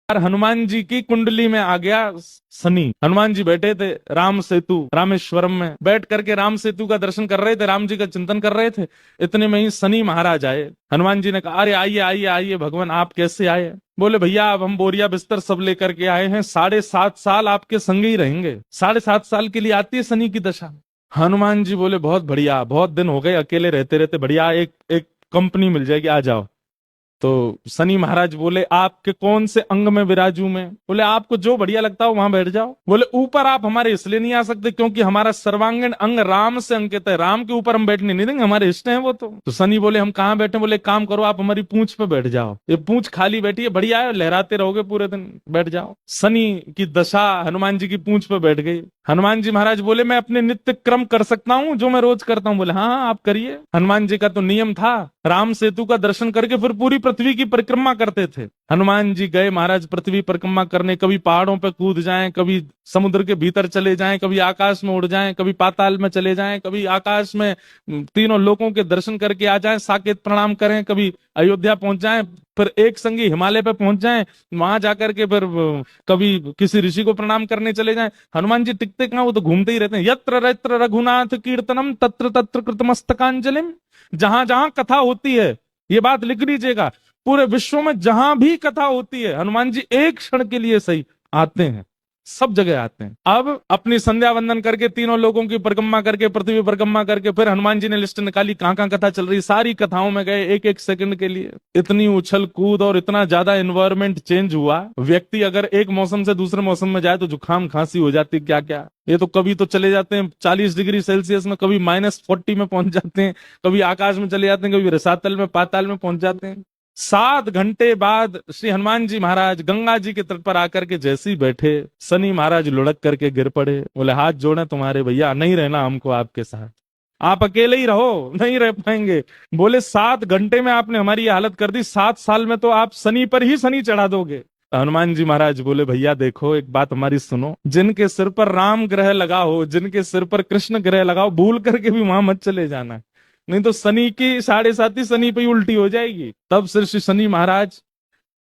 यार हनुमान जी की कुंडली में आ गया शनि। हनुमान जी बैठे थे राम सेतु रामेश्वरम में, बैठ करके राम सेतु का दर्शन कर रहे थे, राम जी का चिंतन कर रहे थे। इतने में ही शनि महाराज आए। हनुमान जी ने कहा, अरे आइए आइए आइए भगवान, आप कैसे आए? बोले भैया अब हम बोरिया बिस्तर सब लेकर के आए हैं, 7.5 साल आपके संग ही रहेंगे। 7.5 साल के लिए आती है शनि की दशा। हनुमान जी बोले बहुत बढ़िया, बहुत दिन हो गए अकेले रहते रहते, बढ़िया एक एक कंपनी मिल जाएगी, आ जाओ। तो शनि महाराज बोले, आपके कौन से अंग में विराजू मैं? बोले आपको जो बढ़िया लगता हो वहां बैठ जाओ। बोले ऊपर आप हमारे इसलिए नहीं आ सकते क्योंकि हमारा सर्वांगीण अंग राम से अंकित है, राम के ऊपर हम बैठने नहीं देंगे, हमारे इष्ट हैं वो। तो शनि बोले हम कहाँ बैठे? बोले एक काम करो, आप हमारी पूंछ पे बैठ जाओ, ये पूंछ खाली बैठी है, बढ़िया है, लहराते रहोगे पूरे दिन, बैठ जाओ। शनि की दशा हनुमान जी की पूंछ पे बैठ गई। हनुमान जी महाराज बोले मैं अपने नित्य क्रम कर सकता हूँ जो मैं रोज करता हूँ? बोले हाँ हाँ आप करिए। हनुमान जी का तो नियम था, राम सेतु का दर्शन करके फिर पूरी पृथ्वी की परिक्रमा करते थे। हनुमान जी गए महाराज पृथ्वी परिक्रमा करने, कभी पहाड़ों पे कूद जाएं, कभी समुद्र के भीतर चले जाएं, कभी आकाश में उड़ जाएं, कभी पाताल में चले जाएं, कभी आकाश में तीनों लोकों के दर्शन करके आ जाएं, साकेत प्रणाम करें, कभी अयोध्या पहुंच जाएं, फिर एक संगी हिमालय पे पहुंच जाएं, वहां जाकर के फिर कभी किसी ऋषि को प्रणाम करने चले जाएं। हनुमान जी टिकते कहाँ, वो तो घूमते ही रहते हैं। यत्र यत्र रघुनाथ कीर्तनम तत्र तत्र कृतमस्तकांजलिम। जहां जहां कथा होती है, ये बात लिख लीजिएगा, पूरे विश्व में जहां भी कथा होती है हनुमान जी एक क्षण के लिए सही आते हैं, सब जगह आते हैं। अब अपनी संध्या वंदन करके तीनों लोगों की परिक्रमा करके पृथ्वी परिक्रमा करके फिर हनुमान जी ने लिस्ट निकाली कहां कहां कथा चल रही, सारी कथाओं में गए एक एक सेकंड के लिए। इतनी उछल कूद और इतना ज्यादा एनवायरमेंट चेंज हुआ, व्यक्ति अगर एक मौसम से दूसरे मौसम में जाए तो जुकाम खांसी हो जाती, क्या क्या। ये तो कभी तो चले जाते हैं 40 डिग्री सेल्सियस में, कभी -40 में पहुंच जाते हैं, कभी आकाश में चले जाते हैं, कभी रसातल में पाताल में पहुंच जाते हैं। 7 घंटे बाद श्री हनुमान जी महाराज गंगा जी के तट पर आकर के जैसे ही बैठे, शनि महाराज लुढ़क करके गिर पड़े। बोले हाथ जोड़े तुम्हारे भैया, नहीं रहना हमको आपके साथ, आप अकेले ही रहो, नहीं रह पाएंगे। बोले 7 घंटे में आपने हमारी ये हालत कर दी, 7 साल में तो आप शनि पर ही शनि चढ़ा दोगे। हनुमान जी महाराज बोले भैया देखो एक बात हमारी सुनो, जिनके सिर पर राम ग्रह लगा हो, जिनके सिर पर कृष्ण ग्रह लगा हो, भूल करके भी वहां मत चले जाना, नहीं तो शनि की 7.5 शनि पे ही उल्टी हो जाएगी। तब श्री श्री शनि महाराज,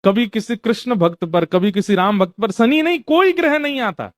कभी किसी कृष्ण भक्त पर, कभी किसी राम भक्त पर शनि नहीं, कोई ग्रह नहीं आता,